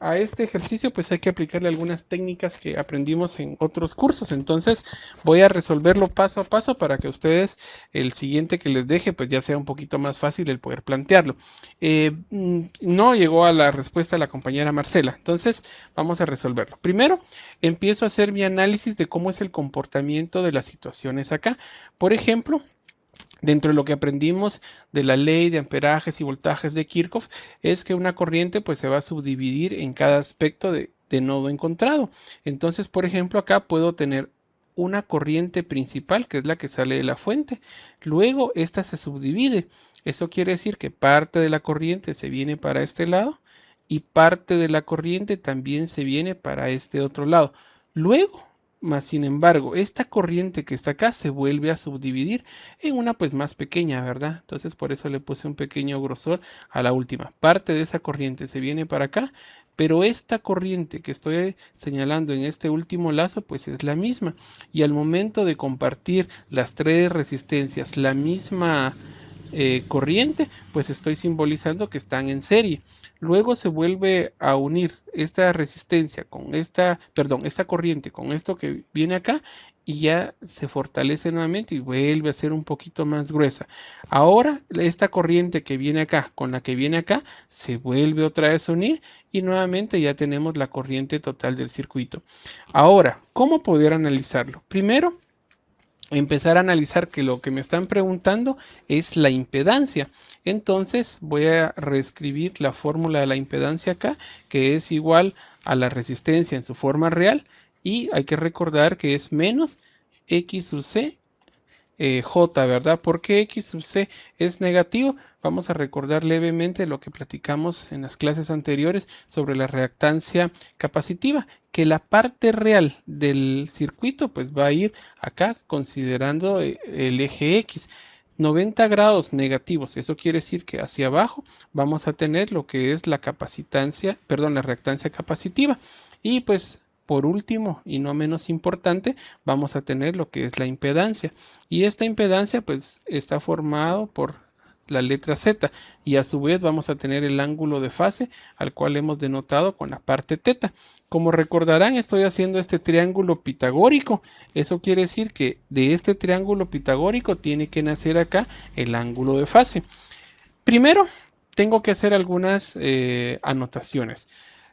a este ejercicio pues hay que aplicarle algunas técnicas que aprendimos en otros cursos. Entonces voy a resolverlo paso a paso para que ustedes el siguiente que les deje pues ya sea un poquito más fácil el poder plantearlo. No llegó a la respuesta la compañera Marcela. Entonces vamos a resolverlo. Primero empiezo a hacer mi análisis de cómo es el comportamiento de las situaciones acá. Por ejemplo, dentro de lo que aprendimos de la ley de amperajes y voltajes de Kirchhoff, es que una corriente pues se va a subdividir en cada aspecto de nodo encontrado. Entonces, por ejemplo, acá puedo tener una corriente principal, que es la que sale de la fuente. Luego, esta se subdivide. Eso quiere decir que parte de la corriente se viene para este lado y parte de la corriente también se viene para este otro lado. Luego, más sin embargo, esta corriente que está acá se vuelve a subdividir en una pues más pequeña, ¿verdad? Entonces por eso le puse un pequeño grosor a la última. Parte de esa corriente se viene para acá, pero esta corriente que estoy señalando en este último lazo pues es la misma. Y al momento de compartir las tres resistencias, la misma corriente, pues estoy simbolizando que están en serie. Luego se vuelve a unir esta resistencia con esta, perdón, esta corriente con esto que viene acá y ya se fortalece nuevamente y vuelve a ser un poquito más gruesa. Ahora esta corriente que viene acá con la que viene acá se vuelve otra vez a unir y nuevamente ya tenemos la corriente total del circuito. Ahora, ¿cómo poder analizarlo? Primero, empezar a analizar que lo que me están preguntando es la impedancia. Entonces voy a reescribir la fórmula de la impedancia acá, que es igual a la resistencia en su forma real, y hay que recordar que es menos X sub C J, ¿verdad? ¿Por qué X sub C es negativo? Vamos a recordar levemente lo que platicamos en las clases anteriores sobre la reactancia capacitiva, que la parte real del circuito pues va a ir acá considerando el eje X. 90 grados negativos, eso quiere decir que hacia abajo vamos a tener lo que es la capacitancia, perdón, la reactancia capacitiva. Y pues por último y no menos importante, vamos a tener lo que es la impedancia. Y esta impedancia pues está formado por la letra Z y a su vez vamos a tener el ángulo de fase al cual hemos denotado con la parte teta. Como recordarán, estoy haciendo este triángulo pitagórico. Eso quiere decir que de este triángulo pitagórico tiene que nacer acá el ángulo de fase. Primero, tengo que hacer algunas anotaciones.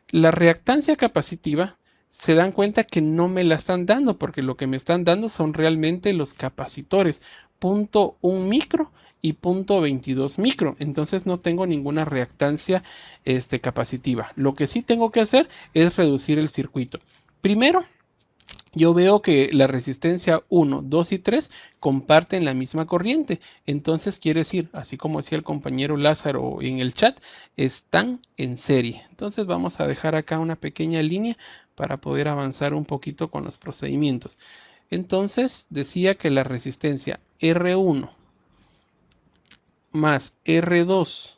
La reactancia capacitiva se dan cuenta que no me la están dando porque lo que me están dando son realmente los capacitores, 0.1 micro y 0.22 micro. Entonces no tengo ninguna reactancia capacitiva. Lo que sí tengo que hacer es reducir el circuito. Primero, yo veo que la resistencia 1, 2 y 3 comparten la misma corriente. Entonces quiere decir, así como decía el compañero Lázaro en el chat, están en serie. Entonces vamos a dejar acá una pequeña línea para poder avanzar un poquito con los procedimientos. Entonces decía que la resistencia R1 más R2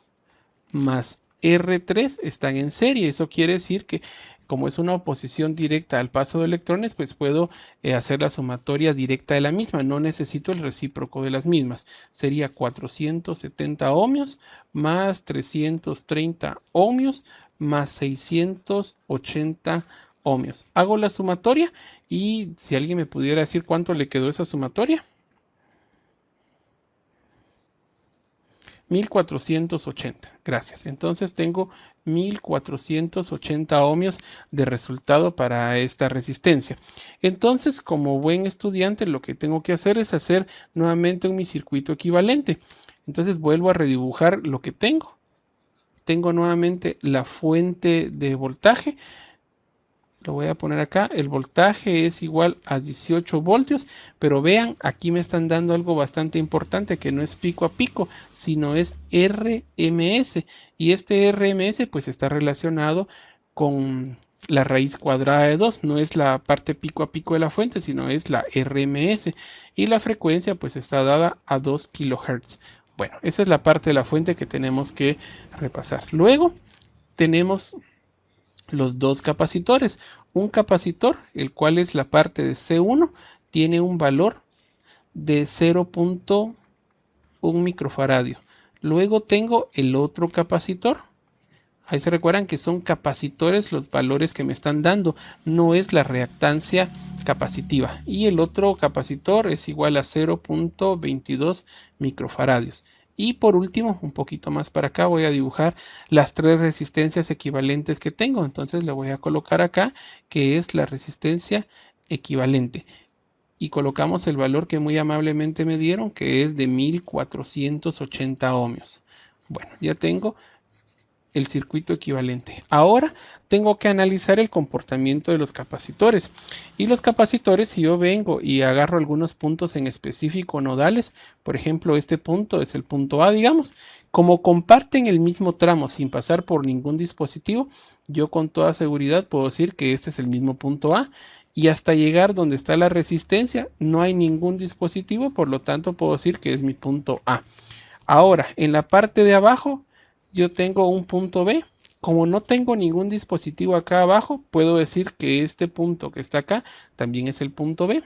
más R3 están en serie. Eso quiere decir que como es una oposición directa al paso de electrones, pues puedo hacer la sumatoria directa de la misma. No necesito el recíproco de las mismas. Sería 470 ohmios más 330 ohmios más 680 ohmios. Hago la sumatoria y si alguien me pudiera decir cuánto le quedó esa sumatoria. 1480, gracias. Entonces tengo 1480 ohmios de resultado para esta resistencia. Entonces, como buen estudiante, lo que tengo que hacer es hacer nuevamente un mi circuito equivalente. Entonces vuelvo a redibujar lo que tengo. Tengo nuevamente la fuente de voltaje. Lo voy a poner acá, el voltaje es igual a 18 voltios, pero vean, aquí me están dando algo bastante importante que no es pico a pico, sino es RMS, y este RMS pues está relacionado con la raíz cuadrada de 2, no es la parte pico a pico de la fuente, sino es la RMS, y la frecuencia pues está dada a 2 kHz. Bueno, esa es la parte de la fuente que tenemos que repasar. Luego tenemos los dos capacitores. Un capacitor, el cual es la parte de C1, tiene un valor de 0.1 microfaradio. Luego tengo el otro capacitor, Ahí se recuerdan que son capacitores los valores que me están dando, no es la reactancia capacitiva. Y el otro capacitor es igual a 0.22 microfaradios. Y por último, un poquito más para acá, voy a dibujar las tres resistencias equivalentes que tengo. Entonces le voy a colocar acá, que es la resistencia equivalente. Y colocamos el valor que muy amablemente me dieron, que es de 1480 ohmios. Bueno, ya tengo el circuito equivalente. Ahora tengo que analizar el comportamiento de los capacitores. Y los capacitores, si yo vengo y agarro algunos puntos en específico nodales, por ejemplo, este punto es el punto A, digamos, como comparten el mismo tramo sin pasar por ningún dispositivo, yo con toda seguridad puedo decir que este es el mismo punto A. Y hasta llegar donde está la resistencia, no hay ningún dispositivo, por lo tanto puedo decir que es mi punto A. Ahora, en la parte de abajo, yo tengo un punto B. Como no tengo ningún dispositivo acá abajo, puedo decir que este punto que está acá también es el punto B.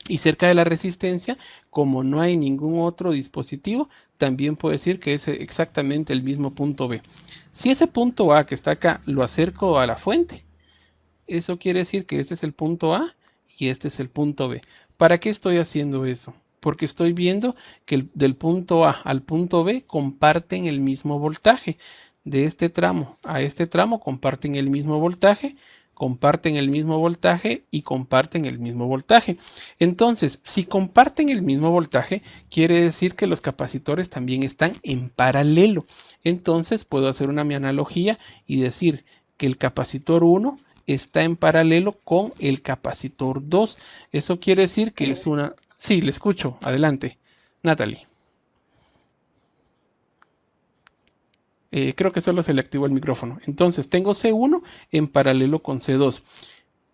Y cerca de la resistencia, como no hay ningún otro dispositivo, también puedo decir que es exactamente el mismo punto B. Si ese punto A que está acá lo acerco a la fuente, eso quiere decir que este es el punto A y este es el punto B. ¿Para qué estoy haciendo eso? Porque estoy viendo que del punto A al punto B comparten el mismo voltaje. De este tramo a este tramo comparten el mismo voltaje, comparten el mismo voltaje y comparten el mismo voltaje. Entonces, si comparten el mismo voltaje, quiere decir que los capacitores también están en paralelo. Entonces, puedo hacer una analogía y decir que el capacitor 1 está en paralelo con el capacitor 2. Eso quiere decir que es una... Sí, le escucho. Adelante. Natalie. Creo que solo se le activó el micrófono. Entonces, tengo C1 en paralelo con C2.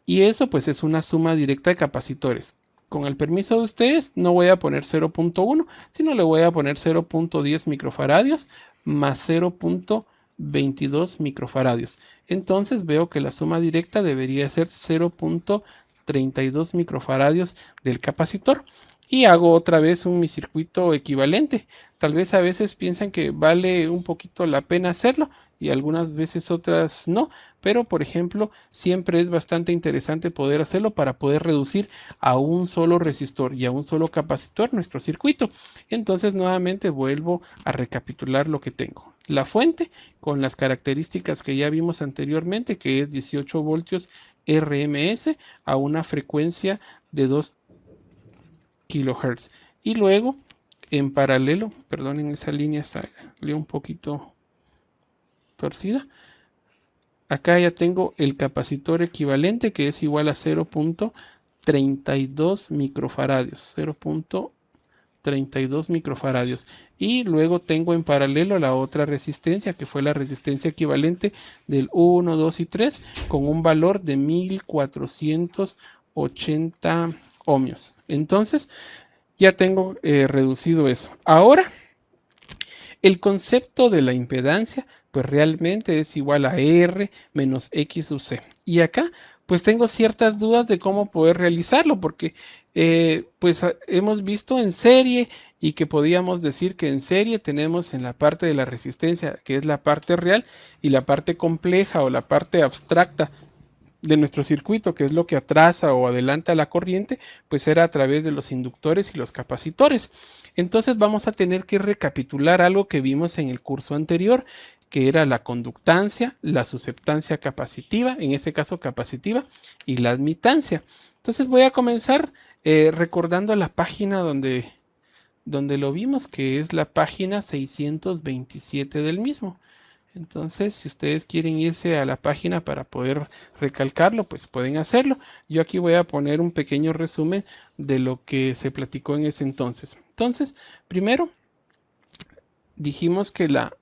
Y eso pues es una suma directa de capacitores. Con el permiso de ustedes, no voy a poner 0.1, sino le voy a poner 0.10 microfaradios más 0.22 microfaradios. Entonces veo que la suma directa debería ser 0.32 microfaradios del capacitor. Y hago otra vez mi circuito equivalente. Tal vez a veces piensan que vale un poquito la pena hacerlo y algunas veces otras no. Pero por ejemplo, siempre es bastante interesante poder hacerlo para poder reducir a un solo resistor y a un solo capacitor nuestro circuito. Entonces nuevamente vuelvo a recapitular lo que tengo. La fuente con las características que ya vimos anteriormente, que es 18 voltios RMS a una frecuencia de 2 kilohertz. Y luego en paralelo, perdonen, esa línea salió un poquito torcida. Acá ya tengo el capacitor equivalente, que es igual a 0.32 microfaradios. 0.32 microfaradios. Y luego tengo en paralelo la otra resistencia, que fue la resistencia equivalente del 1, 2 y 3, con un valor de 1480 ohmios. Entonces, ya tengo reducido eso. Ahora, el concepto de la impedancia pues realmente es igual a R menos X sub C. Y acá pues tengo ciertas dudas de cómo poder realizarlo, porque pues hemos visto en serie y que podíamos decir que en serie tenemos en la parte de la resistencia, que es la parte real, y la parte compleja o la parte abstracta de nuestro circuito, que es lo que atrasa o adelanta la corriente, pues era a través de los inductores y los capacitores. Entonces vamos a tener que recapitular algo que vimos en el curso anterior, que era la conductancia, la susceptancia capacitiva, en este caso capacitiva, y la admitancia. Entonces voy a comenzar recordando la página donde lo vimos, que es la página 627 del mismo. Entonces, si ustedes quieren irse a la página para poder recalcarlo, pues pueden hacerlo. Yo aquí voy a poner un pequeño resumen de lo que se platicó en ese entonces. Entonces, primero, dijimos que la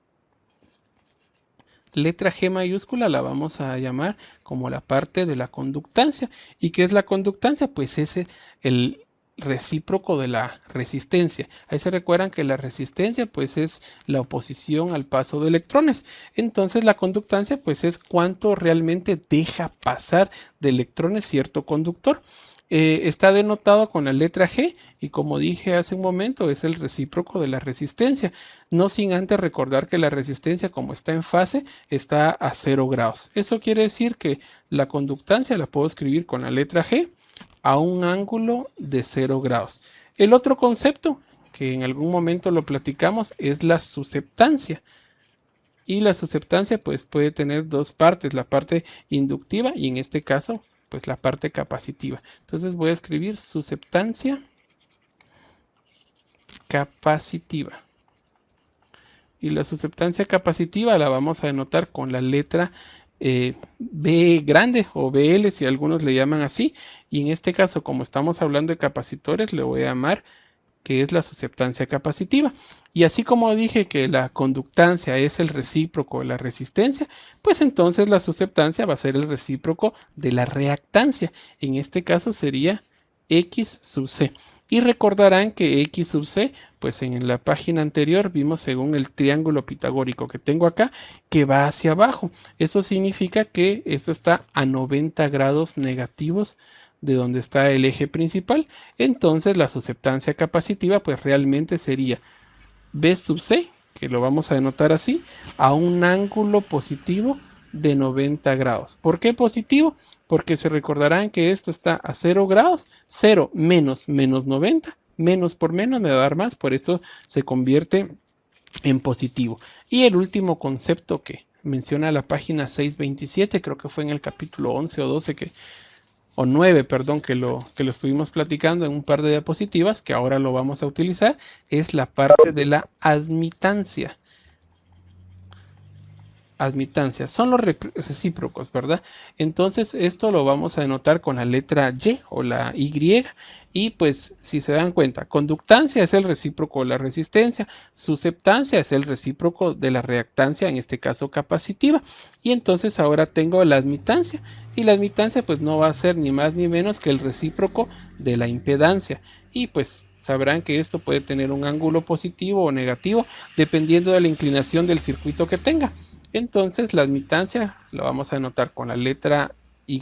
letra G mayúscula la vamos a llamar como la parte de la conductancia. ¿Y qué es la conductancia? Pues es el recíproco de la resistencia. Ahí se recuerdan que la resistencia pues es la oposición al paso de electrones. Entonces la conductancia pues es cuánto realmente deja pasar de electrones cierto conductor. está denotado con la letra G y como dije hace un momento es el recíproco de la resistencia, no sin antes recordar que la resistencia como está en fase está a 0 grados. Eso quiere decir que la conductancia la puedo escribir con la letra G a un ángulo de 0 grados. El otro concepto que en algún momento lo platicamos es la susceptancia. Y la susceptancia pues puede tener dos partes, la parte inductiva y en este caso pues la parte capacitiva. Entonces voy a escribir susceptancia capacitiva. Y la susceptancia capacitiva la vamos a denotar con la letra B grande o BL si algunos le llaman así. Y en este caso como estamos hablando de capacitores le voy a llamar que es la susceptancia capacitiva. Y así como dije que la conductancia es el recíproco de la resistencia, pues entonces la susceptancia va a ser el recíproco de la reactancia. En este caso sería X sub C. Y recordarán que X sub C, pues en la página anterior vimos según el triángulo pitagórico que tengo acá, que va hacia abajo. Eso significa que esto está a 90 grados negativos de donde está el eje principal, entonces la susceptancia capacitiva pues realmente sería B sub C, que lo vamos a denotar así, a un ángulo positivo de 90 grados. ¿Por qué positivo? Porque se recordarán que esto está a 0 grados, 0 menos 90, menos por menos me va a dar más, por esto se convierte en positivo. Y el último concepto que menciona la página 627, creo que fue en el capítulo 11 o 12 o 9, perdón, que lo estuvimos platicando en un par de diapositivas, que ahora lo vamos a utilizar, es la parte de la admitancia. Admitancia, son los recíprocos, ¿verdad? Entonces esto lo vamos a denotar con la letra Y o la Y y pues si se dan cuenta, conductancia es el recíproco de la resistencia, susceptancia es el recíproco de la reactancia, en este caso capacitiva, y entonces ahora tengo la admitancia y la admitancia pues no va a ser ni más ni menos que el recíproco de la impedancia y pues sabrán que esto puede tener un ángulo positivo o negativo dependiendo de la inclinación del circuito que tenga. Entonces la admitancia la vamos a anotar con la letra Y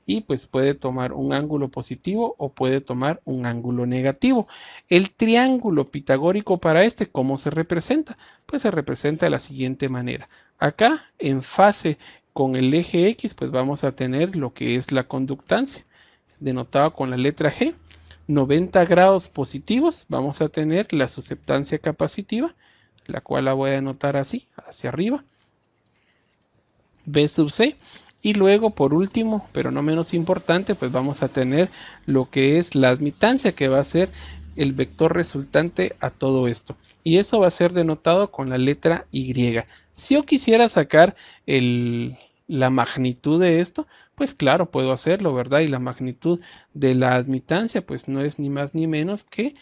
y pues puede tomar un ángulo positivo o puede tomar un ángulo negativo. El triángulo pitagórico para este, ¿cómo se representa? Pues se representa de la siguiente manera. Acá en fase con el eje X pues vamos a tener lo que es la conductancia, denotado con la letra G. 90 grados positivos vamos a tener la susceptancia capacitiva, la cual la voy a anotar así, hacia arriba. B sub C y luego por último pero no menos importante pues vamos a tener lo que es la admitancia que va a ser el vector resultante a todo esto y eso va a ser denotado con la letra Y. Si yo quisiera sacar la magnitud de esto pues claro puedo hacerlo, ¿verdad? Y la magnitud de la admitancia pues no es ni más ni menos que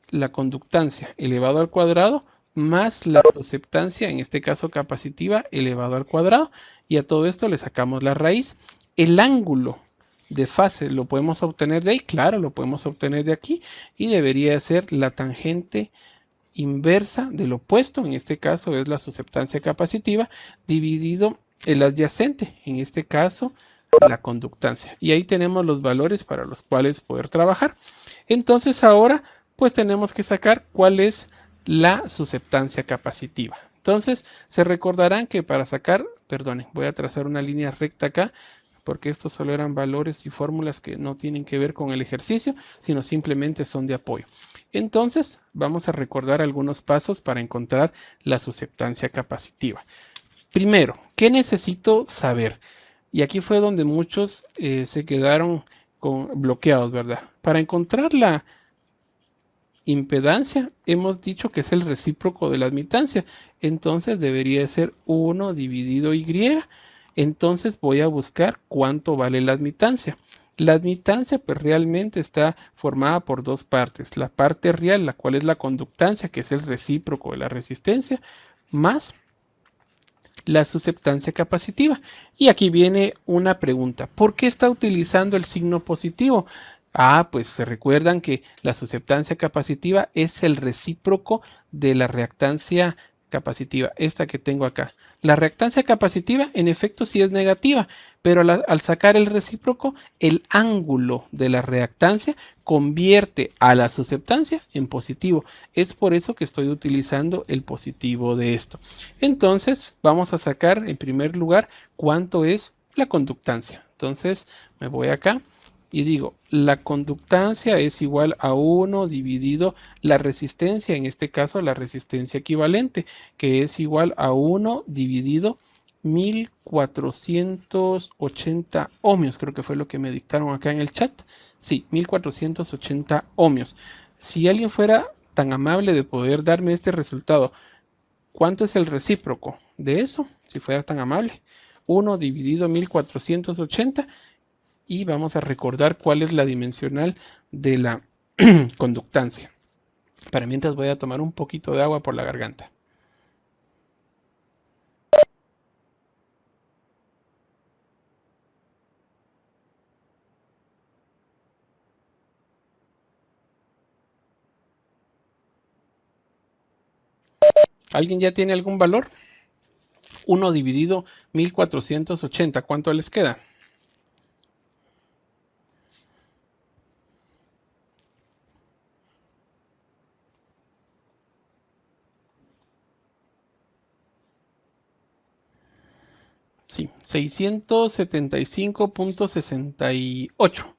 la conductancia elevado al cuadrado más la susceptancia, en este caso capacitiva, elevado al cuadrado. Y a todo esto le sacamos la raíz. El ángulo de fase lo podemos obtener de ahí, claro, lo podemos obtener de aquí. Y debería ser la tangente inversa del opuesto, en este caso es la susceptancia capacitiva, dividido el adyacente, en este caso la conductancia. Y ahí tenemos los valores para los cuales poder trabajar. Entonces ahora pues tenemos que sacar cuál es la susceptancia capacitiva. Entonces se recordarán que para sacar, perdonen, voy a trazar una línea recta acá porque estos solo eran valores y fórmulas que no tienen que ver con el ejercicio, sino simplemente son de apoyo. Entonces vamos a recordar algunos pasos para encontrar la susceptancia capacitiva. Primero, ¿qué necesito saber? Y aquí fue donde muchos se quedaron bloqueados, ¿verdad? Para encontrar la impedancia, hemos dicho que es el recíproco de la admitancia, entonces debería ser 1 dividido Y, entonces voy a buscar cuánto vale la admitancia. La admitancia pues realmente está formada por dos partes, la parte real, la cual es la conductancia, que es el recíproco de la resistencia, más la susceptancia capacitiva. Y aquí viene una pregunta, ¿por qué está utilizando el signo positivo? Pues se recuerdan que la susceptancia capacitiva es el recíproco de la reactancia capacitiva, esta que tengo acá. La reactancia capacitiva en efecto sí es negativa, pero al sacar el recíproco, el ángulo de la reactancia convierte a la susceptancia en positivo. Es por eso que estoy utilizando el positivo de esto. Entonces vamos a sacar en primer lugar cuánto es la conductancia. Entonces me voy acá y digo, la conductancia es igual a 1 dividido la resistencia, en este caso la resistencia equivalente, que es igual a 1 dividido 1480 ohmios, creo que fue lo que me dictaron acá en el chat. Sí, 1480 ohmios. Si alguien fuera tan amable de poder darme este resultado, ¿cuánto es el recíproco de eso? Si fuera tan amable. 1 dividido 1480 y vamos a recordar cuál es la dimensional de la conductancia. Para mientras voy a tomar un poquito de agua por la garganta. ¿Alguien ya tiene algún valor? 1 dividido 1480, ¿cuánto les queda? Sí, 675.68.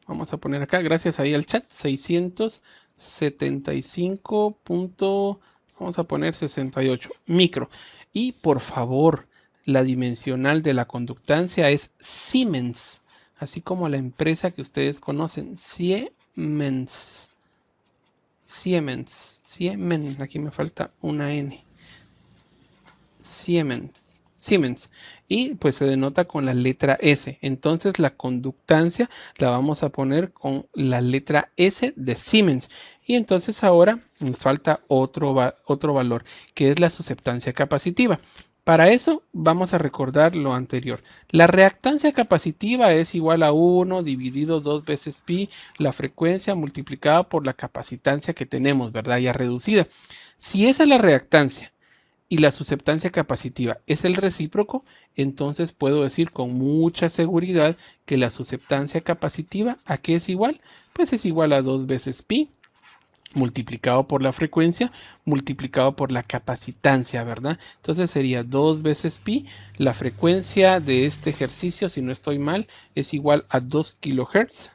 Vamos a poner acá, gracias ahí al chat, 675. Vamos a poner 68 micro. Y por favor, la dimensional de la conductancia es Siemens, así como la empresa que ustedes conocen, Siemens. Siemens, Siemens, aquí me falta una N. Siemens, Siemens, y pues se denota con la letra S. Entonces la conductancia la vamos a poner con la letra S de Siemens. Y entonces ahora nos falta otro valor, que es la susceptancia capacitiva. Para eso vamos a recordar lo anterior. La reactancia capacitiva es igual a 1 dividido 2 veces pi, la frecuencia multiplicada por la capacitancia que tenemos, ¿verdad? Ya reducida. Si esa es la reactancia y la susceptancia capacitiva es el recíproco, entonces puedo decir con mucha seguridad que la susceptancia capacitiva, ¿a qué es igual? Pues es igual a 2 veces pi multiplicado por la frecuencia multiplicado por la capacitancia, ¿verdad? Entonces sería 2 veces pi. La frecuencia de este ejercicio, si no estoy mal, es igual a 2 kilohertz.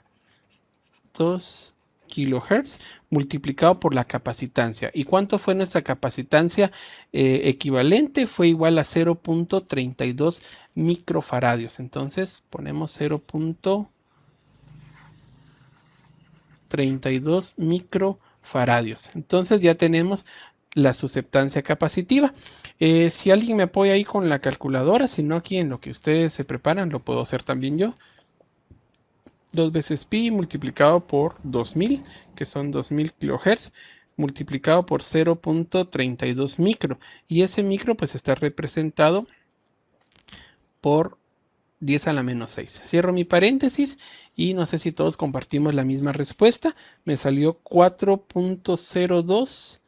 2 kilohertz multiplicado por la capacitancia. ¿Y cuánto fue nuestra capacitancia equivalente? Fue igual a 0.32 microfaradios. Entonces ponemos 0.32 microfaradios. Entonces ya tenemos la susceptancia capacitiva. Si alguien me apoya ahí con la calculadora, si no aquí en lo que ustedes se preparan, lo puedo hacer también yo. 2 veces pi multiplicado por 2000, que son 2000 kilohertz, multiplicado por 0.32 micro. Y ese micro pues está representado por 10 a la menos 6. Cierro mi paréntesis y no sé si todos compartimos la misma respuesta. Me salió 4.02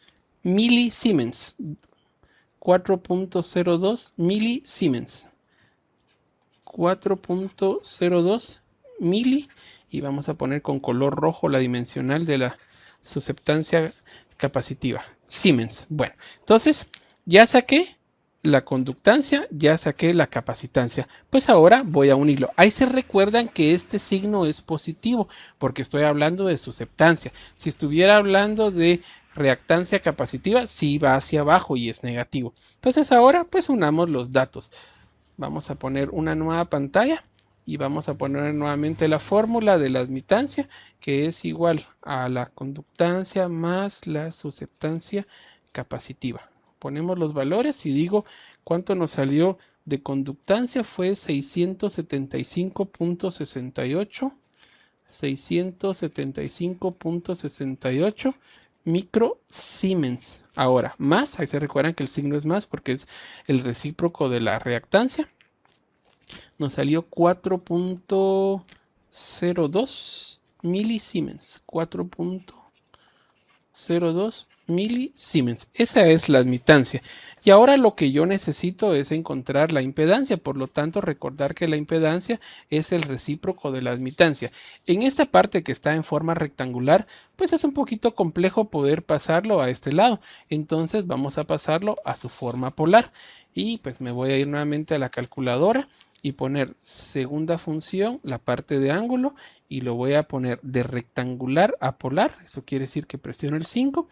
milisiemens. 4.02 milisiemens. 4.02 mili, y vamos a poner con color rojo la dimensional de la susceptancia capacitiva, Siemens. Bueno, entonces ya saqué la conductancia, ya saqué la capacitancia, pues ahora voy a unirlo. Ahí se recuerdan que este signo es positivo porque estoy hablando de susceptancia. Si estuviera hablando de reactancia capacitiva, sí va hacia abajo y es negativo. Entonces ahora pues unamos los datos. Vamos a poner una nueva pantalla y vamos a poner nuevamente la fórmula de la admitancia, que es igual a la conductancia más la susceptancia capacitiva. Ponemos los valores y digo cuánto nos salió de conductancia. Fue 675.68 675.68 micro Siemens. Ahora, más, ahí se recuerdan que el signo es más porque es el recíproco de la reactancia. Nos salió 4.02 milisiemens. 4.02 0,02 milisiemens. Esa es la admitancia. Y ahora lo que yo necesito es encontrar la impedancia. Por lo tanto, recordar que la impedancia es el recíproco de la admitancia. En esta parte que está en forma rectangular, pues es un poquito complejo poder pasarlo a este lado. Entonces vamos a pasarlo a su forma polar. Y pues me voy a ir nuevamente a la calculadora y poner segunda función, la parte de ángulo, y lo voy a poner de rectangular a polar. Eso quiere decir que presiono el 5.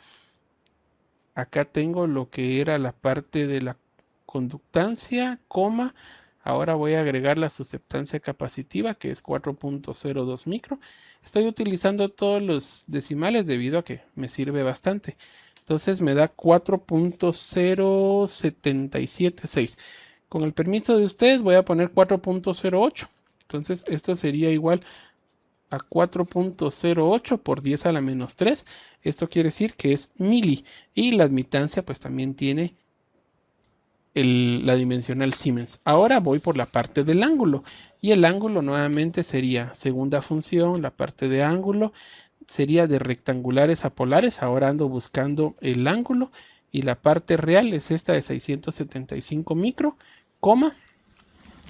Acá tengo lo que era la parte de la conductancia, coma. Ahora voy a agregar la susceptancia capacitiva, que es 4.02 micro. Estoy utilizando todos los decimales debido a que me sirve bastante. Entonces me da 4.0776. Con el permiso de ustedes voy a poner 4.08. Entonces esto sería igual a 4.08 por 10 a la menos 3. Esto quiere decir que es mili. Y la admitancia pues también tiene la dimensional Siemens. Ahora voy por la parte del ángulo. Y el ángulo nuevamente sería segunda función, la parte de ángulo. Sería de rectangulares a polares. Ahora ando buscando el ángulo. Y la parte real es esta de 675 micro, coma.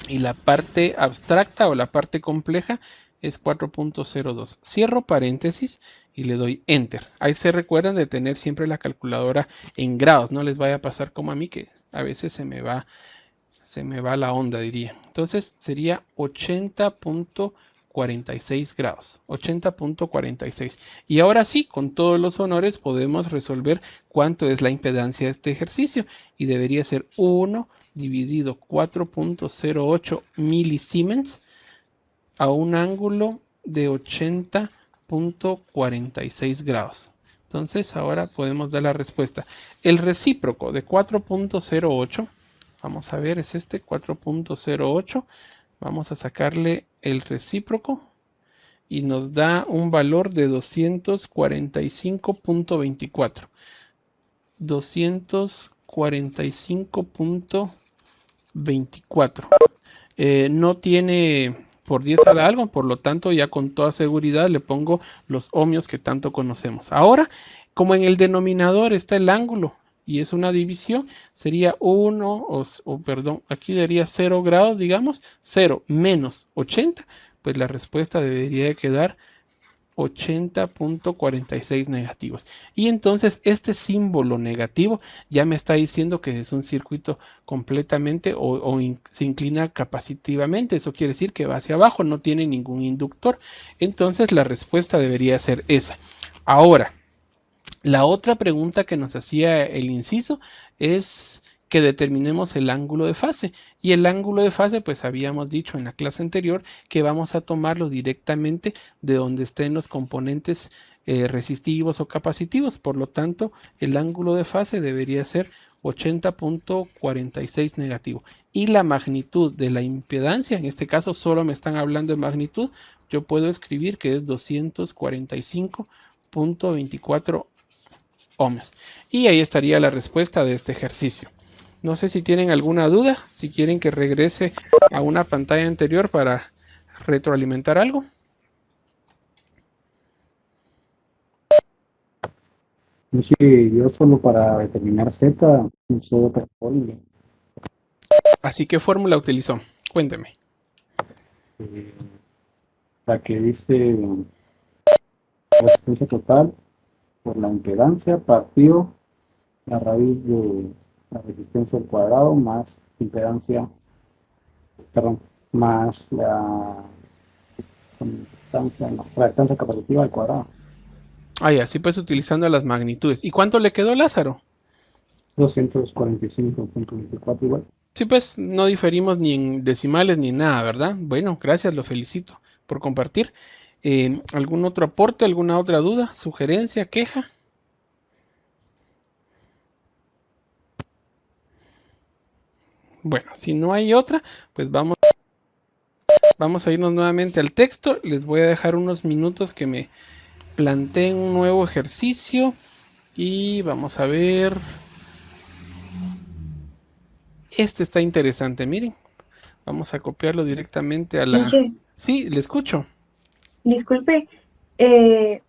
Y la parte abstracta o la parte compleja es 4.02. Cierro paréntesis y le doy enter. Ahí se recuerdan de tener siempre la calculadora en grados. No les vaya a pasar como a mí, que a veces se me va la onda, diría. Entonces sería 80.46 grados. 80.46. Y ahora sí, con todos los honores podemos resolver cuánto es la impedancia de este ejercicio. Y debería ser 1 dividido 4.08 milisiemens a un ángulo de 80.46 grados. Entonces ahora podemos dar la respuesta. El recíproco de 4.08, vamos a ver, es este 4.08. Vamos a sacarle el recíproco y nos da un valor de 245.24. 245.24. No tiene por 10 a la algo, por lo tanto ya con toda seguridad le pongo los ohmios que tanto conocemos. Ahora, como en el denominador está el ángulo y es una división, sería 1, perdón, aquí daría 0 grados, digamos, 0 menos 80, pues la respuesta debería de quedar 80.46 negativos. Y entonces este símbolo negativo ya me está diciendo que es un circuito completamente se inclina capacitivamente. Eso quiere decir que va hacia abajo, no tiene ningún inductor. Entonces la respuesta debería ser esa. Ahora, la otra pregunta que nos hacía el inciso es que determinemos el ángulo de fase. Y el ángulo de fase, pues habíamos dicho en la clase anterior que vamos a tomarlo directamente de donde estén los componentes resistivos o capacitivos. Por lo tanto, el ángulo de fase debería ser 80.46 negativo. Y la magnitud de la impedancia, en este caso solo me están hablando de magnitud, yo puedo escribir que es 245.24 ohmios. Y ahí estaría la respuesta de este ejercicio. No sé si tienen alguna duda, si quieren que regrese a una pantalla anterior para retroalimentar algo. Sí, yo solo para determinar Z uso otra fórmula. Así que fórmula utilizó. Cuénteme. eh, la que dice resistencia total por la impedancia partido la raíz de la resistencia al cuadrado más impedancia, perdón, más la reactancia capacitiva al cuadrado. Así pues utilizando las magnitudes. ¿Y cuánto le quedó Lázaro? 245.24 igual. Sí, pues no diferimos ni en decimales ni en nada, ¿verdad? Bueno, gracias, lo felicito por compartir. ¿Algún otro aporte, alguna otra duda, sugerencia, queja? Bueno, si no hay otra, pues vamos a irnos nuevamente al texto. Les voy a dejar unos minutos que me planteen un nuevo ejercicio y vamos a ver. Este está interesante, miren. Vamos a copiarlo directamente a la... Dije, Sí, le escucho. disculpe,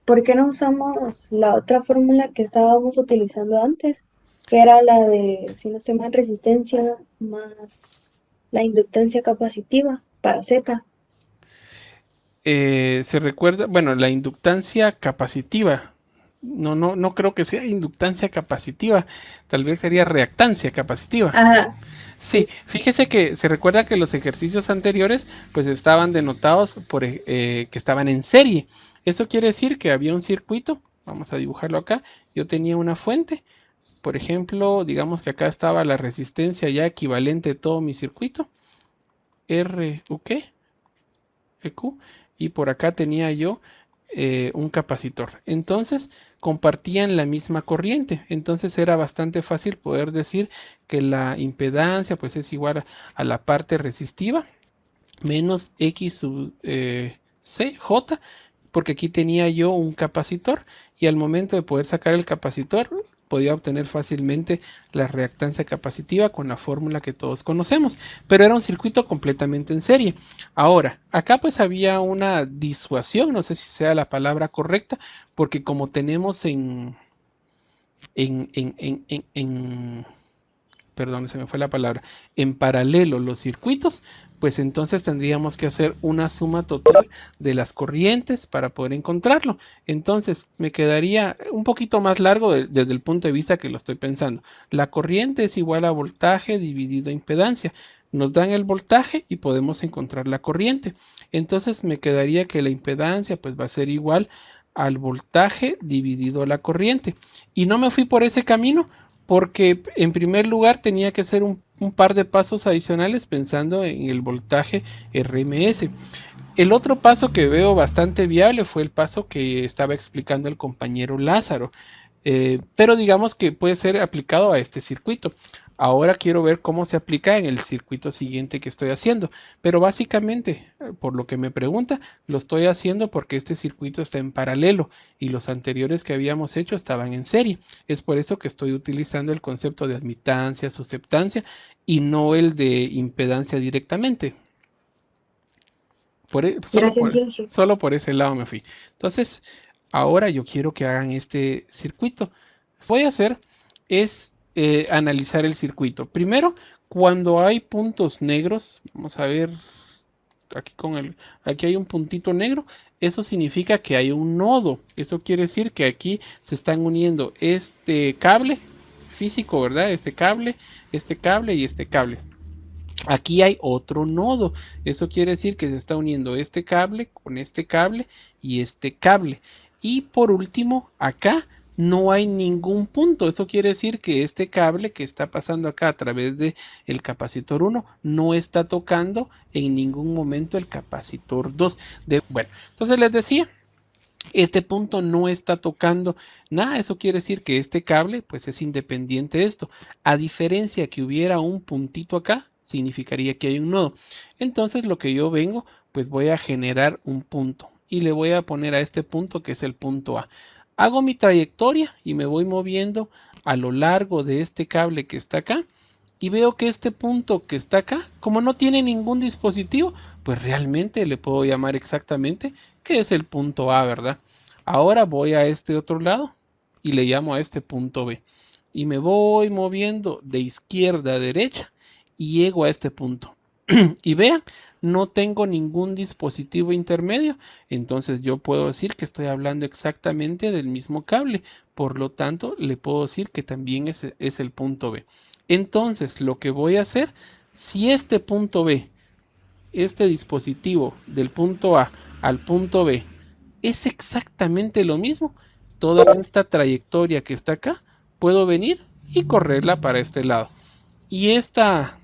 ¿Por qué no usamos la otra fórmula que estábamos utilizando antes? Que era la de, si no estoy mal, resistencia más la inductancia capacitiva para Z. Se recuerda, bueno, la inductancia capacitiva. No creo que sea inductancia capacitiva. Tal vez sería reactancia capacitiva. Ajá, Sí, fíjese que se recuerda que los ejercicios anteriores pues estaban denotados por que estaban en serie. Eso quiere decir que había un circuito, vamos a dibujarlo acá, yo tenía una fuente, por ejemplo, digamos que acá estaba la resistencia ya equivalente de todo mi circuito, R, U, ¿qué? EQ, y por acá tenía yo un capacitor. Entonces compartían la misma corriente. Entonces era bastante fácil poder decir que la impedancia pues es igual a la parte resistiva menos X sub C, J, porque aquí tenía yo un capacitor y al momento de poder sacar el capacitor podía obtener fácilmente la reactancia capacitiva con la fórmula que todos conocemos, pero era un circuito completamente en serie. Ahora, acá pues había una disuasión, no sé si sea la palabra correcta, porque como tenemos en perdón, se me fue la palabra, en paralelo los circuitos, pues entonces tendríamos que hacer una suma total de las corrientes para poder encontrarlo. Entonces me quedaría un poquito más largo desde el punto de vista que lo estoy pensando. La corriente es igual a voltaje dividido impedancia. Nos dan el voltaje y podemos encontrar la corriente. Entonces me quedaría que la impedancia pues va a ser igual al voltaje dividido la corriente. Y no me fui por ese camino porque en primer lugar tenía que hacer un par de pasos adicionales pensando en el voltaje RMS. El otro paso que veo bastante viable fue el paso que estaba explicando el compañero Lázaro, pero digamos que puede ser aplicado a este circuito. Ahora quiero ver cómo se aplica en el circuito siguiente que estoy haciendo, pero básicamente, por lo que me pregunta, lo estoy haciendo porque este circuito está en paralelo y los anteriores que habíamos hecho estaban en serie. Es por eso que estoy utilizando el concepto de admitancia, susceptancia y no el de impedancia directamente. Por, gracias, Inge. solo por ese lado me fui. Entonces, ahora yo quiero que hagan este circuito. Lo que voy a hacer es analizar el circuito. Primero, cuando hay puntos negros, vamos a ver aquí aquí hay un puntito negro, eso significa que hay un nodo. Eso quiere decir que aquí se están uniendo este cable físico, ¿verdad? Este cable y este cable. Aquí hay otro nodo. Eso quiere decir que se está uniendo este cable con este cable y este cable. Y por último, acá no hay ningún punto. Eso quiere decir que este cable que está pasando acá a través de el capacitor 1 no está tocando en ningún momento el capacitor 2. Bueno, entonces les decía, este punto no está tocando nada, eso quiere decir que este cable pues es independiente de esto, a diferencia que hubiera un puntito acá, significaría que hay un nodo. Entonces lo que yo vengo, pues voy a generar un punto y le voy a poner a este punto que es el punto A. Hago mi trayectoria y me voy moviendo a lo largo de este cable que está acá y veo que este punto que está acá, como no tiene ningún dispositivo, pues realmente le puedo llamar exactamente que es el punto A, ¿verdad? Ahora voy a este otro lado y le llamo a este punto B. Y me voy moviendo de izquierda a derecha y llego a este punto. Y vean, no tengo ningún dispositivo intermedio, entonces yo puedo decir que estoy hablando exactamente del mismo cable, por lo tanto le puedo decir que también es el punto B. Entonces lo que voy a hacer, si este punto B, este dispositivo del punto A al punto B es exactamente lo mismo, toda esta trayectoria que está acá, puedo venir y correrla para este lado. Y esta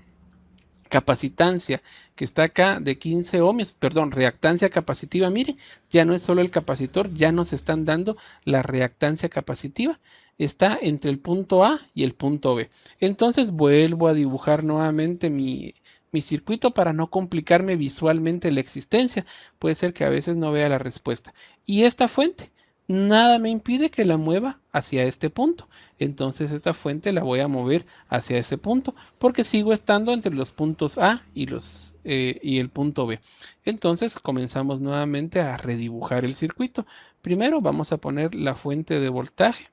capacitancia que está acá de 15 ohmios, perdón, reactancia capacitiva, mire, ya no es solo el capacitor, ya nos están dando la reactancia capacitiva, está entre el punto A y el punto B. Entonces vuelvo a dibujar nuevamente mi circuito para no complicarme visualmente la existencia, puede ser que a veces no vea la respuesta. Y esta fuente nada me impide que la mueva hacia este punto. Entonces esta fuente la voy a mover hacia ese punto porque sigo estando entre los puntos A y el punto B. Entonces comenzamos nuevamente a redibujar el circuito. Primero vamos a poner la fuente de voltaje.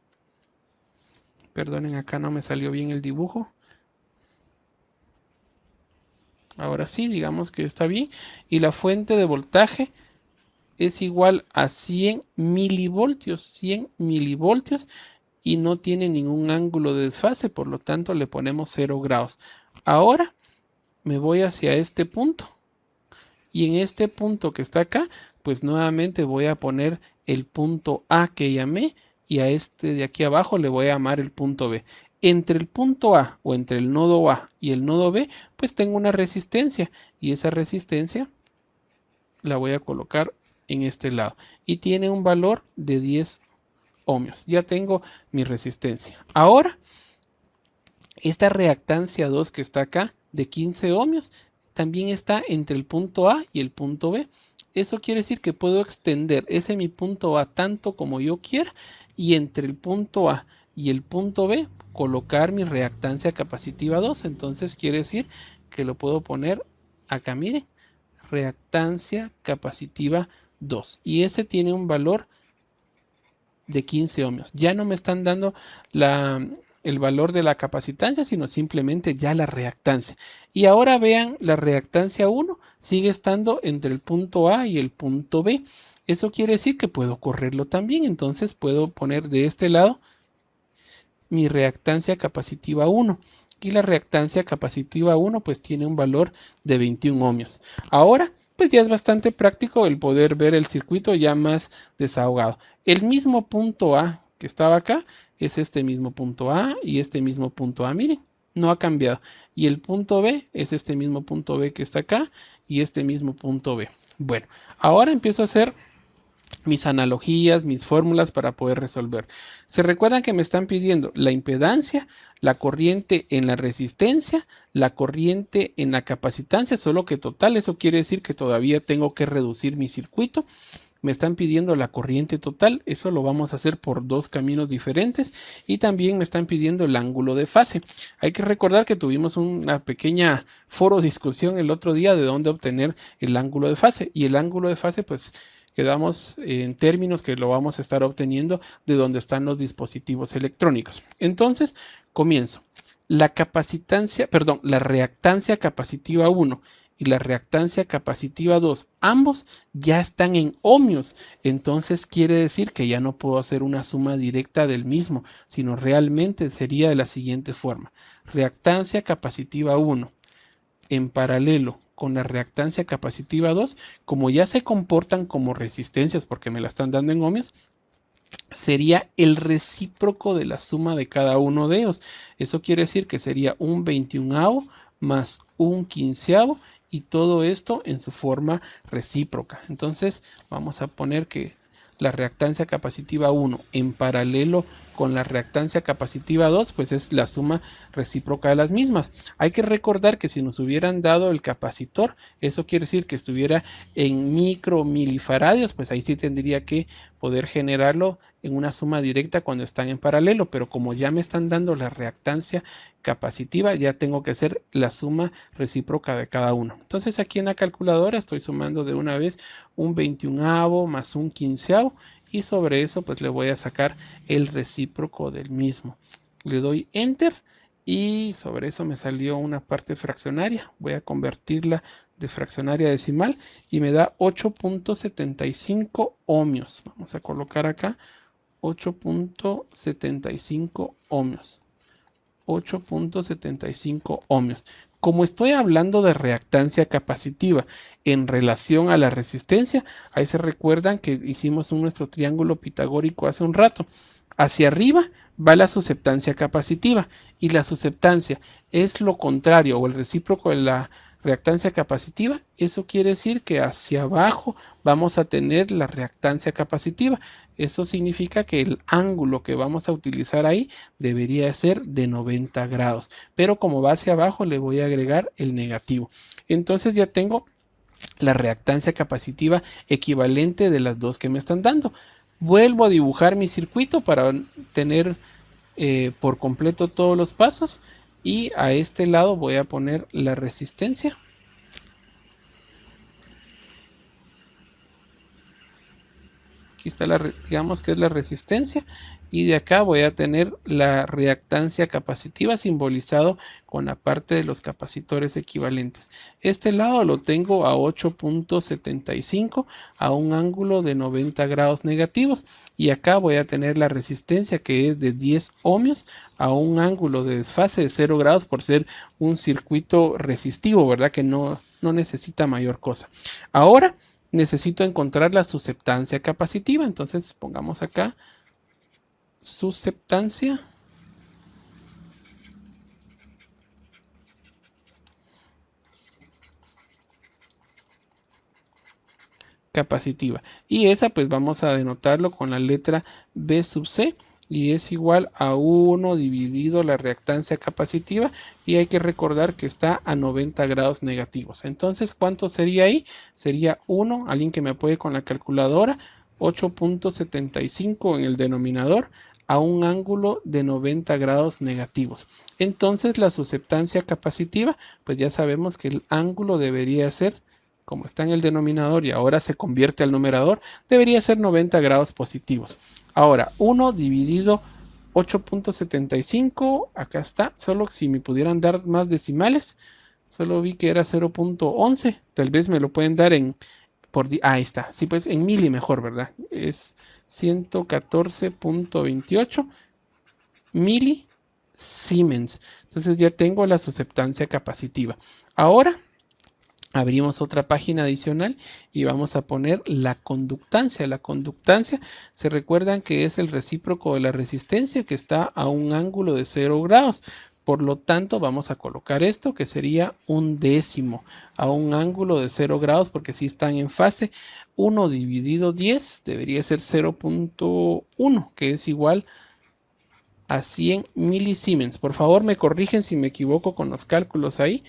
Perdonen, acá no me salió bien el dibujo. Ahora sí, digamos que está bien. Y la fuente de voltaje es igual a 100 milivoltios. 100 milivoltios. Y no tiene ningún ángulo de desfase, por lo tanto le ponemos 0 grados. Ahora me voy hacia este punto. Y en este punto que está acá, pues nuevamente voy a poner el punto A que llamé. Y a este de aquí abajo le voy a llamar el punto B. Entre el punto A o entre el nodo A y el nodo B, pues tengo una resistencia. Y esa resistencia la voy a colocar en este lado. Y tiene un valor de 10 ohmios. Ya tengo mi resistencia. Ahora, esta reactancia 2 que está acá de 15 ohmios también está entre el punto A y el punto B. Eso quiere decir que puedo extender ese mi punto A tanto como yo quiera y entre el punto A y el punto B colocar mi reactancia capacitiva 2. Entonces quiere decir que lo puedo poner acá, miren, reactancia capacitiva 2. Y ese tiene un valor de 15 ohmios. Ya no me están dando el valor de la capacitancia, sino simplemente ya la reactancia. Y ahora vean, la reactancia 1 sigue estando entre el punto A y el punto B. Eso quiere decir que puedo correrlo también. Entonces puedo poner de este lado mi reactancia capacitiva 1. Y la reactancia capacitiva 1 pues tiene un valor de 21 ohmios. Ahora pues ya es bastante práctico el poder ver el circuito ya más desahogado. El mismo punto A que estaba acá es este mismo punto A y este mismo punto A, miren, no ha cambiado. Y el punto B es este mismo punto B que está acá y este mismo punto B. Bueno, ahora empiezo a hacer mis analogías, mis fórmulas para poder resolver. Se recuerdan que me están pidiendo la impedancia, la corriente en la resistencia, la corriente en la capacitancia, solo que total, eso quiere decir que todavía tengo que reducir mi circuito. Me están pidiendo la corriente total, eso lo vamos a hacer por dos caminos diferentes y también me están pidiendo el ángulo de fase. Hay que recordar que tuvimos una pequeña foro discusión el otro día de dónde obtener el ángulo de fase y el ángulo de fase pues quedamos en términos que lo vamos a estar obteniendo de donde están los dispositivos electrónicos. Entonces comienzo. La reactancia capacitiva 1 y la reactancia capacitiva 2, ambos ya están en ohmios. Entonces quiere decir que ya no puedo hacer una suma directa del mismo, sino realmente sería de la siguiente forma. Reactancia capacitiva 1 en paralelo con la reactancia capacitiva 2, como ya se comportan como resistencias porque me la están dando en ohmios, sería el recíproco de la suma de cada uno de ellos. Eso quiere decir que sería un 21avo más un 15avo y todo esto en su forma recíproca. Entonces vamos a poner que la reactancia capacitiva 1 en paralelo con la reactancia capacitiva 2, pues es la suma recíproca de las mismas. Hay que recordar que si nos hubieran dado el capacitor, eso quiere decir que estuviera en micromilifaradios, pues ahí sí tendría que poder generarlo en una suma directa cuando están en paralelo, pero como ya me están dando la reactancia capacitiva, ya tengo que hacer la suma recíproca de cada uno. Entonces aquí en la calculadora estoy sumando de una vez un 21avo más un 15avo y sobre eso pues le voy a sacar el recíproco del mismo. Le doy enter y sobre eso me salió una parte fraccionaria. Voy a convertirla de fraccionaria a decimal y me da 8.75 ohmios. Vamos a colocar acá 8.75 ohmios. 8.75 ohmios. Como estoy hablando de reactancia capacitiva en relación a la resistencia, ahí se recuerdan que hicimos nuestro triángulo pitagórico hace un rato. Hacia arriba va la susceptancia capacitiva y la susceptancia es lo contrario o el recíproco de la reactancia capacitiva. Eso quiere decir que hacia abajo vamos a tener la reactancia capacitiva. Eso significa que el ángulo que vamos a utilizar ahí debería ser de 90 grados. Pero como va hacia abajo le voy a agregar el negativo. Entonces ya tengo la reactancia capacitiva equivalente de las dos que me están dando. Vuelvo a dibujar mi circuito para tener por completo todos los pasos. Y a este lado voy a poner la resistencia. Aquí está digamos que es la resistencia, y de acá voy a tener la reactancia capacitiva simbolizado con la parte de los capacitores equivalentes. Este lado lo tengo a 8.75 a un ángulo de 90 grados negativos, y acá voy a tener la resistencia que es de 10 ohmios a un ángulo de desfase de 0 grados por ser un circuito resistivo, ¿verdad? Que no necesita mayor cosa. Ahora necesito encontrar la susceptancia capacitiva, entonces pongamos acá susceptancia capacitiva, y esa pues vamos a denotarlo con la letra B sub C, y es igual a 1 dividido la reactancia capacitiva, y hay que recordar que está a 90 grados negativos. Entonces, ¿cuánto sería ahí? Sería 1, alguien que me apoye con la calculadora, 8.75 en el denominador a un ángulo de 90 grados negativos. Entonces, la susceptancia capacitiva, pues ya sabemos que el ángulo debería ser, como está en el denominador y ahora se convierte al numerador, debería ser 90 grados positivos. Ahora, 1 dividido 8.75, acá está, solo si me pudieran dar más decimales, solo vi que era 0.11, tal vez me lo pueden dar en, ahí está, sí, pues en mili mejor, ¿verdad? Es 114.28 milisiemens. Entonces ya tengo la susceptancia capacitiva. Ahora abrimos otra página adicional y vamos a poner la conductancia. La conductancia, se recuerdan que es el recíproco de la resistencia, que está a un ángulo de 0 grados. Por lo tanto, vamos a colocar esto, que sería 1/10 a un ángulo de 0 grados, porque si están en fase, 1 dividido 10 debería ser 0.1, que es igual a 100 milisiemens. Por favor, me corrigen si me equivoco con los cálculos ahí.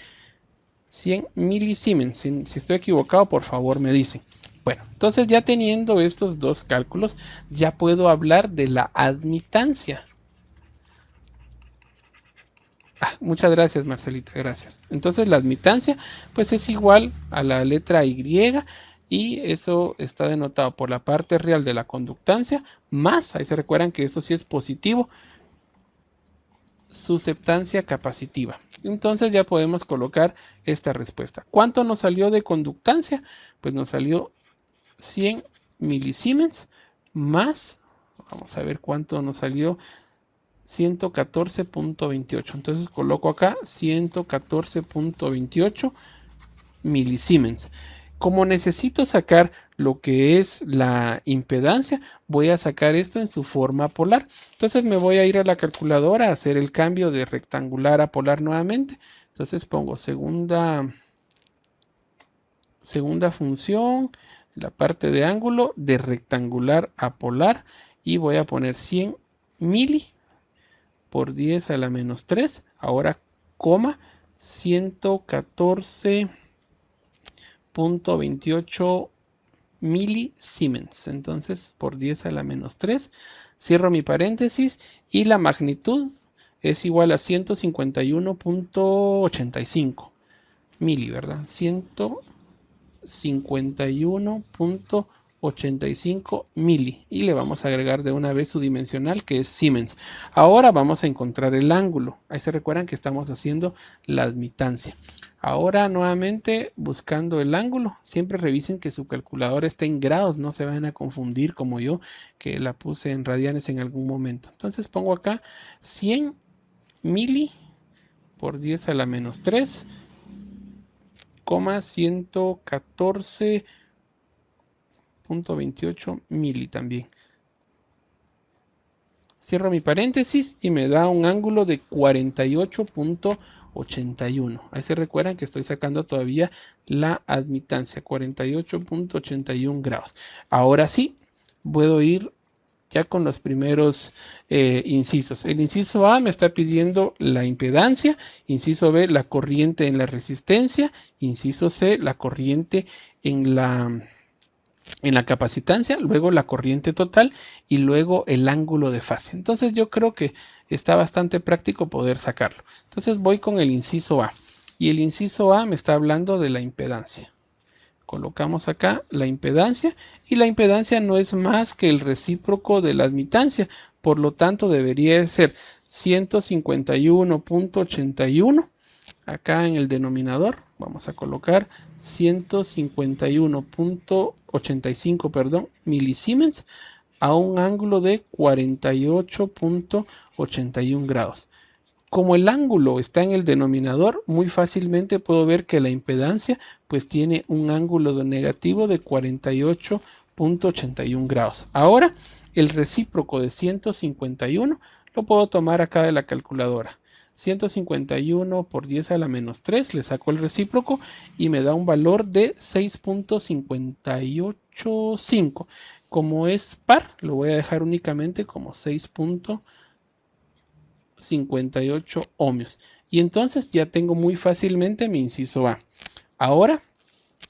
100 milisiemens. Si estoy equivocado, por favor me dicen. Bueno, entonces ya teniendo estos dos cálculos, ya puedo hablar de la admitancia. Muchas gracias, Marcelita, gracias. Entonces la admitancia pues es igual a la letra Y, y eso está denotado por la parte real de la conductancia más, ahí se recuerdan que esto sí es positivo, susceptancia capacitiva. Entonces ya podemos colocar esta respuesta. ¿Cuánto nos salió de conductancia? Pues nos salió 100 milisiemens más, vamos a ver cuánto nos salió, 114.28. Entonces coloco acá 114.28 milisiemens. Como necesito sacar lo que es la impedancia, voy a sacar esto en su forma polar. Entonces me voy a ir a la calculadora a hacer el cambio de rectangular a polar nuevamente. Entonces pongo segunda función, la parte de ángulo, de rectangular a polar, y voy a poner 100 mili por 10 a la menos 3, ahora coma 114.28 milisiemens. Entonces por 10 a la menos 3, cierro mi paréntesis, y la magnitud es igual a 151.85 mili, ¿verdad? 151.85 mili, y le vamos a agregar de una vez su dimensional, que es Siemens. Ahora vamos a encontrar el ángulo. Ahí se recuerdan que estamos haciendo la admitancia. Ahora nuevamente buscando el ángulo, siempre revisen que su calculadora esté en grados, no se vayan a confundir como yo, que la puse en radianes en algún momento. Entonces pongo acá 100 mili por 10 a la menos 3, 114.28 mili también. Cierro mi paréntesis y me da un ángulo de 48.81. Ahí se recuerdan que estoy sacando todavía la admitancia, 48.81 grados. Ahora sí, puedo ir ya con los primeros incisos. El inciso A me está pidiendo la impedancia, inciso B la corriente en la resistencia, inciso C la corriente en la en la capacitancia, luego la corriente total y luego el ángulo de fase. Entonces yo creo que está bastante práctico poder sacarlo. Entonces voy con el inciso A. Y el inciso A me está hablando de la impedancia. Colocamos acá la impedancia y la impedancia no es más que el recíproco de la admitancia. Por lo tanto debería ser 151.81. Acá en el denominador vamos a colocar 151.85, perdón, milisiemens a un ángulo de 48.81 grados. Como el ángulo está en el denominador, muy fácilmente puedo ver que la impedancia pues tiene un ángulo negativo de 48.81 grados. Ahora el recíproco de 151 lo puedo tomar acá de la calculadora. 151 por 10 a la menos 3, le saco el recíproco y me da un valor de 6.585. Como es par, lo voy a dejar únicamente como 6.58 ohmios. Y entonces ya tengo muy fácilmente mi inciso A. Ahora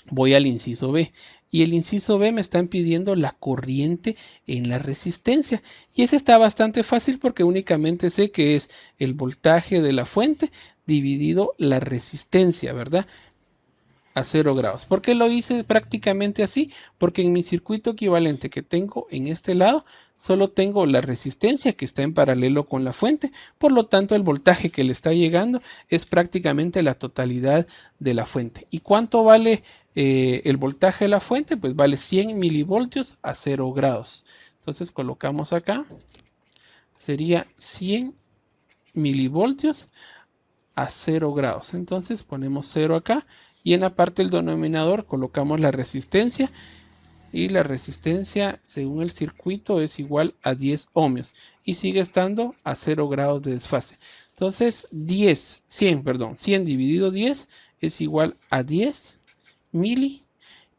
voy al inciso B. Y el inciso B me están pidiendo la corriente en la resistencia. Y ese está bastante fácil porque únicamente sé que es el voltaje de la fuente dividido la resistencia, ¿verdad? A 0 grados. ¿Por qué lo hice prácticamente así? Porque en mi circuito equivalente que tengo en este lado, solo tengo la resistencia que está en paralelo con la fuente. Por lo tanto, el voltaje que le está llegando es prácticamente la totalidad de la fuente. ¿Y cuánto vale el voltaje de la fuente? Pues vale 100 milivoltios a 0 grados. Entonces colocamos acá, sería 100 milivoltios a 0 grados. Entonces ponemos 0 acá y en la parte del denominador colocamos la resistencia y la resistencia según el circuito es igual a 10 ohmios y sigue estando a 0 grados de desfase. Entonces 100 dividido 10 es igual a 10 mili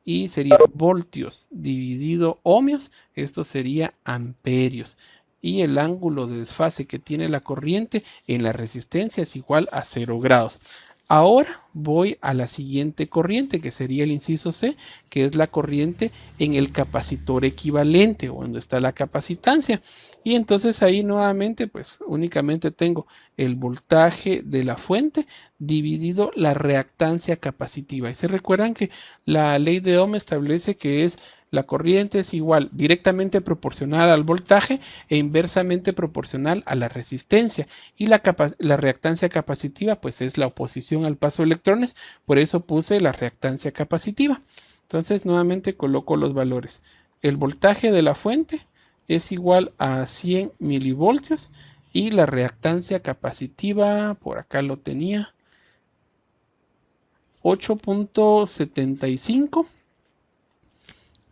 y sería voltios dividido ohmios, esto sería amperios. Y el ángulo de desfase que tiene la corriente en la resistencia es igual a 0 grados. Ahora voy a la siguiente corriente, que sería el inciso C, que es la corriente en el capacitor equivalente, o donde está la capacitancia. Y entonces ahí nuevamente, pues únicamente tengo el voltaje de la fuente dividido la reactancia capacitiva. Y se recuerdan que la ley de Ohm establece que la corriente es igual directamente proporcional al voltaje e inversamente proporcional a la resistencia. Y la reactancia capacitiva pues es la oposición al paso de electrones, por eso puse la reactancia capacitiva. Entonces nuevamente coloco los valores. El voltaje de la fuente es igual a 100 milivoltios y la reactancia capacitiva, por acá lo tenía, 8.75.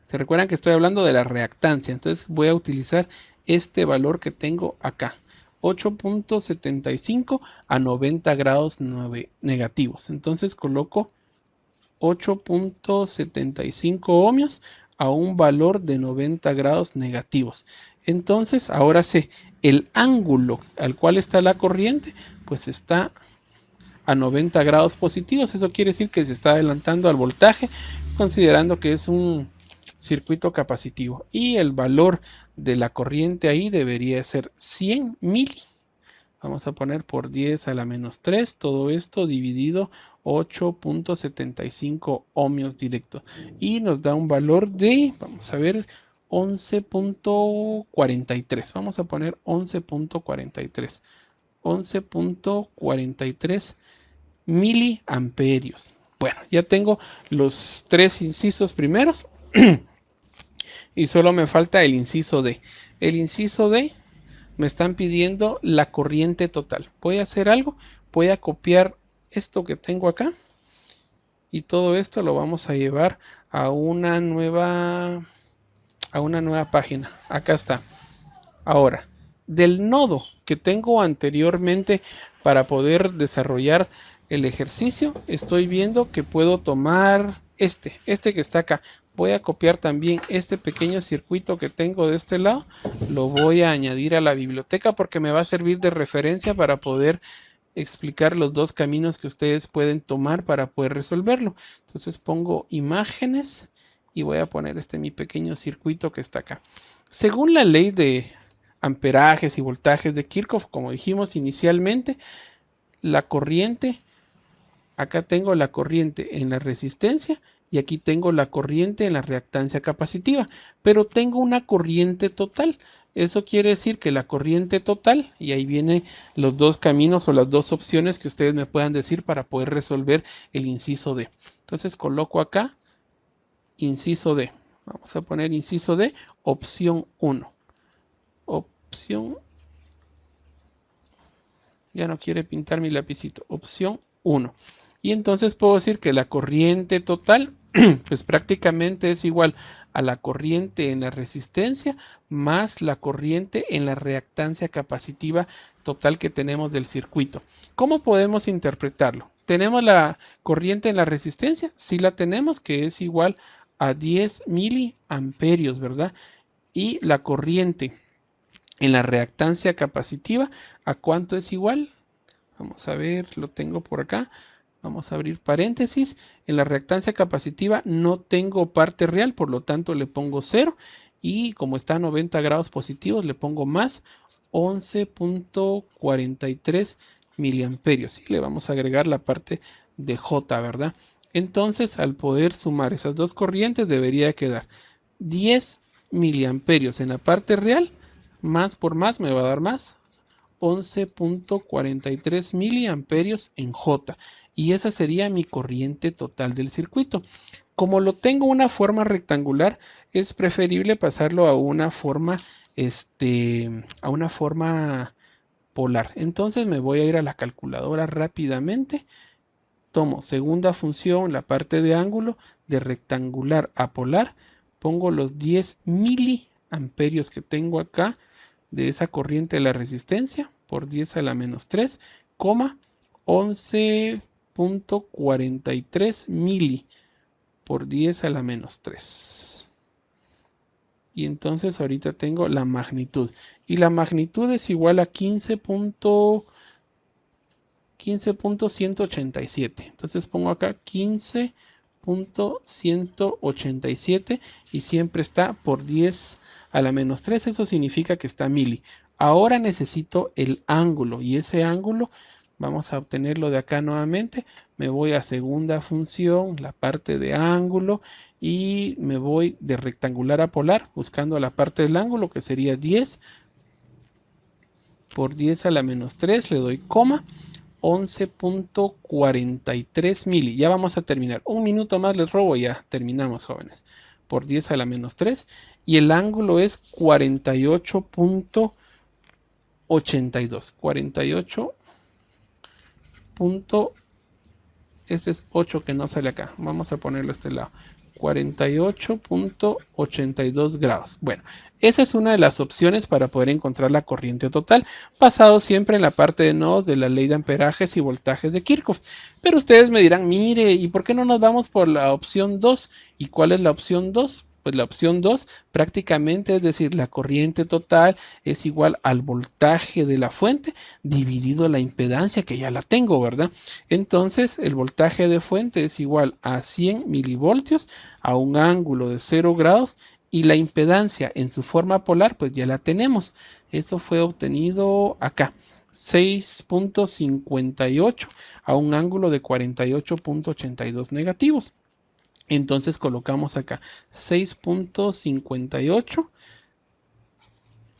Se recuerdan que estoy hablando de la reactancia, entonces voy a utilizar este valor que tengo acá, 8.75 a 90 grados negativos. Entonces coloco 8.75 ohmios a un valor de 90 grados negativos. Entonces ahora sé, el ángulo al cual está la corriente, pues está a 90 grados positivos. Eso quiere decir que se está adelantando al voltaje, considerando que es un circuito capacitivo. Y el valor de la corriente ahí debería ser 100 mili. Vamos a poner por 10 a la menos 3, todo esto dividido 8.75 ohmios directo. Y nos da un valor de, vamos a ver, 11.43. Vamos a poner 11.43. 11.43 miliamperios. Bueno, ya tengo los tres incisos primeros y solo me falta el inciso D. El inciso D me están pidiendo la corriente total. Voy a hacer algo, voy a copiar esto que tengo acá y todo esto lo vamos a llevar a una nueva página. Acá está. Ahora, del nodo que tengo anteriormente para poder desarrollar el ejercicio, estoy viendo que puedo tomar este que está acá. Voy a copiar también este pequeño circuito que tengo de este lado, lo voy a añadir a la biblioteca porque me va a servir de referencia para poder explicar los dos caminos que ustedes pueden tomar para poder resolverlo. Entonces pongo imágenes y voy a poner mi pequeño circuito que está acá. Según la ley de amperajes y voltajes de Kirchhoff, como dijimos inicialmente, la corriente, acá tengo la corriente en la resistencia y aquí tengo la corriente en la reactancia capacitiva, pero tengo una corriente total. Eso quiere decir que la corriente total, y ahí vienen los dos caminos o las dos opciones que ustedes me puedan decir para poder resolver el inciso D. Entonces coloco acá inciso D. Vamos a poner inciso D, opción 1. Opción, ya no quiere pintar mi lapicito, opción 1. Y entonces puedo decir que la corriente total, pues prácticamente es igual a la corriente en la resistencia más la corriente en la reactancia capacitiva total que tenemos del circuito. ¿Cómo podemos interpretarlo? ¿Tenemos la corriente en la resistencia? Sí la tenemos, que es igual a 10 miliamperios, ¿verdad? Y la corriente en la reactancia capacitiva, ¿a cuánto es igual? Vamos a ver, lo tengo por acá. Vamos a abrir paréntesis. En la reactancia capacitiva no tengo parte real, por lo tanto le pongo 0. Y como está a 90 grados positivos, le pongo más 11.43 miliamperios. Y le vamos a agregar la parte de J, ¿verdad? Entonces, al poder sumar esas dos corrientes, debería quedar 10 miliamperios en la parte real. Más por más me va a dar más 11.43 miliamperios en J. Y esa sería mi corriente total del circuito. Como lo tengo una forma rectangular, es preferible pasarlo a una forma, polar. Entonces me voy a ir a la calculadora rápidamente. Tomo segunda función, la parte de ángulo, de rectangular a polar. Pongo los 10 miliamperios que tengo acá de esa corriente de la resistencia por 10 a la menos 3, 11.43 mili por 10 a la menos 3. Y entonces ahorita tengo la magnitud. Y la magnitud es igual a 15.187. Entonces pongo acá 15.187 y siempre está por 10 a la menos 3. Eso significa que está mili. Ahora necesito el ángulo y ese ángulo vamos a obtenerlo de acá nuevamente. Me voy a segunda función, la parte de ángulo, y me voy de rectangular a polar buscando la parte del ángulo que sería 10 por 10 a la menos 3. Le doy coma. 11.43 mili. Ya vamos a terminar. Un minuto más les robo y ya terminamos, jóvenes. Por 10 a la menos 3. Y el ángulo es 48.82. 48. Este es 8 que no sale acá. Vamos a ponerlo a este lado. 48.82 grados. Bueno, esa es una de las opciones para poder encontrar la corriente total, basado siempre en la parte de nodos de la ley de amperajes y voltajes de Kirchhoff. Pero ustedes me dirán, mire, ¿y por qué no nos vamos por la opción 2? ¿Y cuál es la opción 2? Pues la opción 2 prácticamente es decir, la corriente total es igual al voltaje de la fuente dividido la impedancia, que ya la tengo, ¿verdad? Entonces el voltaje de fuente es igual a 100 milivoltios a un ángulo de 0 grados y la impedancia en su forma polar pues ya la tenemos. Eso fue obtenido acá. 6.58 a un ángulo de 48.82 negativos. Entonces colocamos acá 6.58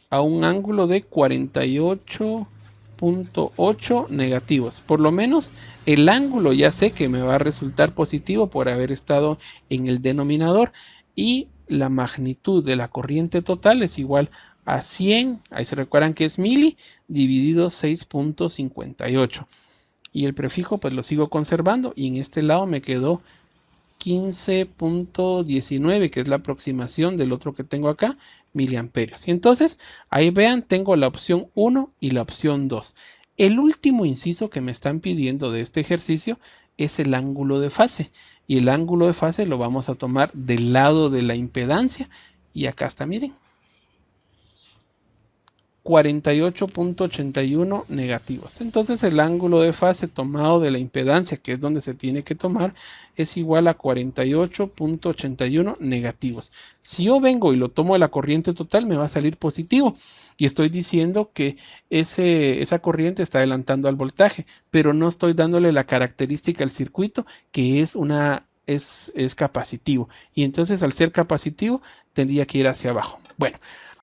a un ángulo de 48.8 negativos. Por lo menos el ángulo ya sé que me va a resultar positivo por haber estado en el denominador. Y la magnitud de la corriente total es igual a 100, ahí se recuerdan que es mili, dividido 6.58. Y el prefijo pues lo sigo conservando y en este lado me quedó 15.19, que es la aproximación del otro que tengo acá, miliamperios. Y entonces, ahí vean, tengo la opción 1 y la opción 2. El último inciso que me están pidiendo de este ejercicio es el ángulo de fase. Y el ángulo de fase lo vamos a tomar del lado de la impedancia. Y acá está, miren. 48.81 negativos. Entonces el ángulo de fase tomado de la impedancia, que es donde se tiene que tomar, es igual a 48.81 negativos. Si yo vengo y lo tomo de la corriente total, me va a salir positivo. Y estoy diciendo que esa corriente está adelantando al voltaje, pero no estoy dándole la característica al circuito, que es es capacitivo. Y entonces al ser capacitivo, tendría que ir hacia abajo. Bueno,